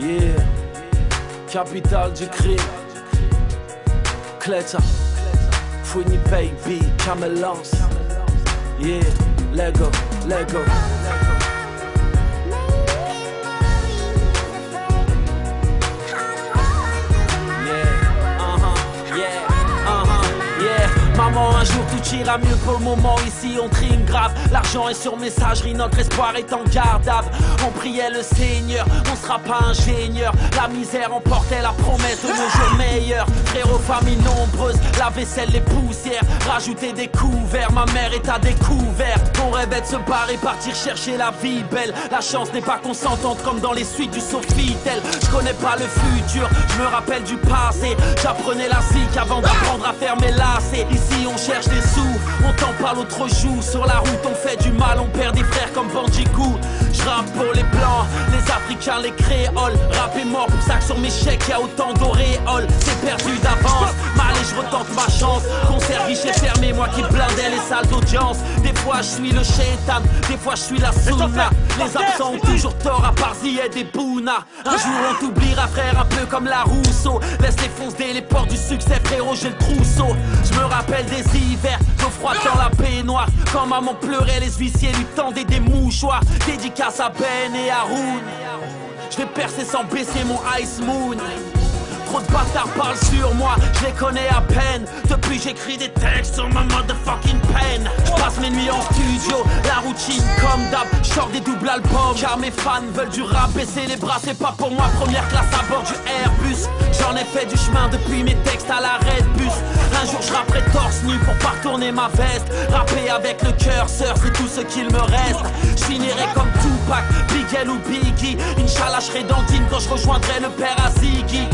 Yeah, capitale du crime. Kleta, Fouini baby, Camelance. Yeah, Lego, Lego. Maman, un jour tout ira mieux, pour le moment ici on trime grave. L'argent est sur messagerie, notre espoir est en gardable. On priait le Seigneur, on sera pas ingénieur. La misère emportait la promesse de nos jours meilleurs. Frérot, famille nombreuse, la vaisselle, les poussières. Rajouter des couverts, ma mère est à découvert. On rêvait de se barrer, partir chercher la vie belle. La chance n'est pas consentante comme dans les suites du Sofitel. Je connais pas le futur, je me rappelle du passé. J'apprenais la zik avant d'apprendre à faire mes lacets. Ici on cherche des sous, on t'en parle l'autre jour. Sur la route on fait du mal, on perd des frères comme Bandicoot. Je rappe pour les blancs, les africains, les créoles. Rap est mort, pour ça que sur mes chèques y'a autant d'auréoles. C'est perdu d'avance, mal et je retente ma chance. Concert guichet fermé, moi qui blindais les salles d'audience. Des fois je suis le shaitan, des fois je suis la sunna. Les absents ont toujours tort à part Ziyed et Bouna. Un jour on t'oubliera frère, un peu comme la Rousseau. Laisse les foncer les portes du succès frérot, j'ai le trousseau. Je me rappelle des hivers, l'eau froide dans la baignoire. Quand maman pleurait, les huissiers lui tendaient des mouchoirs. Dédicace à Ben et à Haroun. Je vais percer sans baisser mon Ice Moon. Trop de bâtards parlent sur moi, je les connais à peine. Depuis j'écris des textes sur ma motherfucking pen. J'passe mes nuits en studio, la routine comme d'hab. J'sors des doubles albums, car mes fans veulent du rap. Baisser les bras c'est pas pour moi, première classe à bord du Airbus. J'en ai fait du chemin depuis mes textes à l'arrêt de bus. Un jour je rapperai torse nu pour pas retourner ma veste. Rapper avec le cœur, sœur, c'est tout ce qu'il me reste. J'finirai comme Tupac, Big L ou Biggie. Inch'Allah j'serai dandine quand je rejoindrai le père à Ziggy.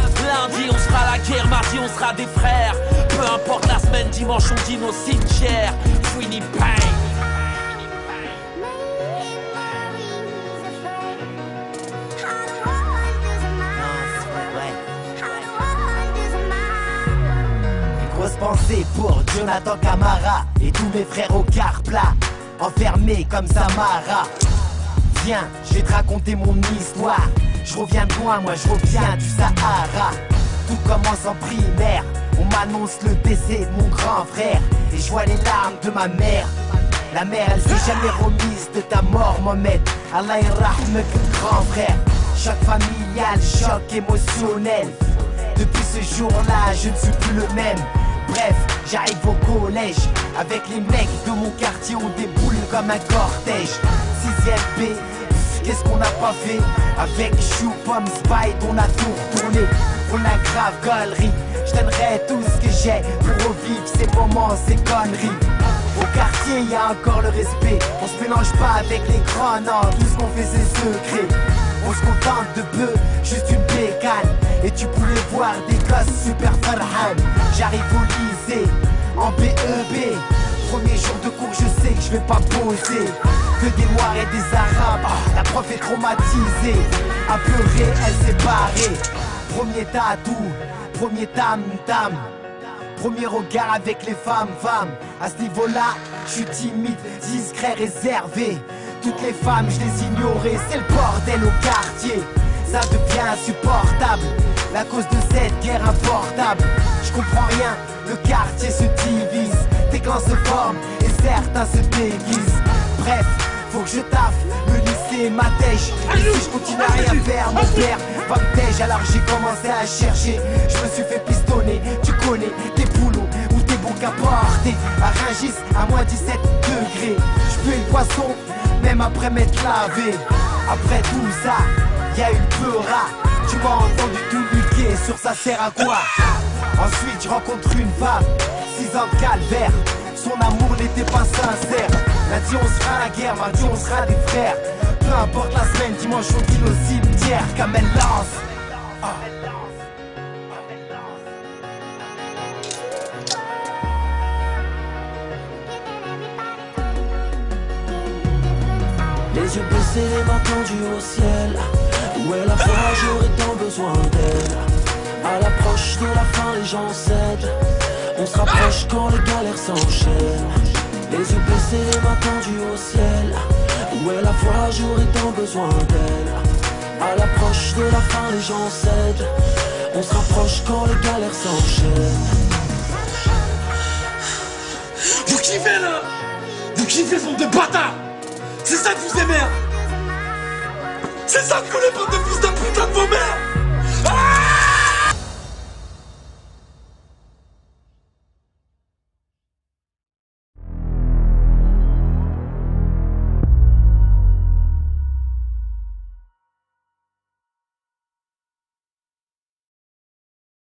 Lundi on sera la guerre, mardi on sera des frères. Peu importe la semaine, dimanche on dîne au cimetière. Fouini paye. Grosse pensée pour Jonathan Camara et tous mes frères au quart plat, enfermés comme Samara. Viens, je vais te raconter mon histoire. Je reviens de loin, moi je reviens du Sahara. Tout commence en primaire, on m'annonce le décès de mon grand frère. Et je vois les larmes de ma mère. La mère elle s'est jamais remise de ta mort Mohamed. Allah yarahmek grand frère. Choc familial, choc émotionnel. Depuis ce jour-là je ne suis plus le même. Bref, j'arrive au collège. Avec les mecs de mon quartier on déboule comme un cortège. 6ème B, qu'est-ce qu'on n'a pas fait? Avec Chou, Pomme, Spide, on a tout retourné. On a grave galerie, je donnerai tout ce que j'ai pour revivre ces moments, ces conneries. Au quartier, y a encore le respect. On se mélange pas avec les grands, non, tout ce qu'on fait c'est secret. On se contente de peu, juste une bécane. Et tu pouvais voir des gosses super farhan. J'arrive au lycée, en BEB. Premier jour de cours, je sais que je vais pas poser. Que des noirs et des arabes, la prof est traumatisée. À pleurer, elle s'est barrée. Premier tatou, premier tam-tam. Premier regard avec les femmes. À ce niveau-là, je suis timide, discret, réservé. Toutes les femmes, je les ignorais, c'est le bordel au quartier. Ça devient insupportable, la cause de cette guerre importable. Je comprends rien, le quartier se divise. Des clans se forment et certains se déguisent. Bref, faut que je taffe, le lycée m'attèche. Et si je continue à rien faire, mon père va me tèche. Alors j'ai commencé à chercher, je me suis fait pistonner. Tu connais tes boulots ou tes bons qu'à porter. À Rungis, à moins 17 degrés. Je pue le poisson, même après m'être lavé. Après tout ça, y'a eu le peura. Tu m'as entendu tout niquer, sur ça sert à quoi? Ensuite je rencontre une femme, 6 ans de calvaire. Son amour n'était pas sincère. Lundi on sera la guerre, mardi on sera des frères. Peu importe la semaine, dimanche on dîne au cimetière. Comme elle lance Les Les yeux baissés, les mains tendues au ciel. Où est la foi, j'aurais tant besoin d'elle. À l'approche de la fin, les gens cèdent. On se rapproche quand les galères s'enchaînent. Les yeux baissés, les mains tendues au ciel. Où est la foi, j'aurais tant besoin d'elle. À l'approche de la fin, les gens cèdent. On se rapproche quand les galères s'enchaînent. Vous kiffez là? Vous kiffez son de bâtard? C'est ça que vous aimez? C'est ça que vous les bandes de fils de putain de vos mères?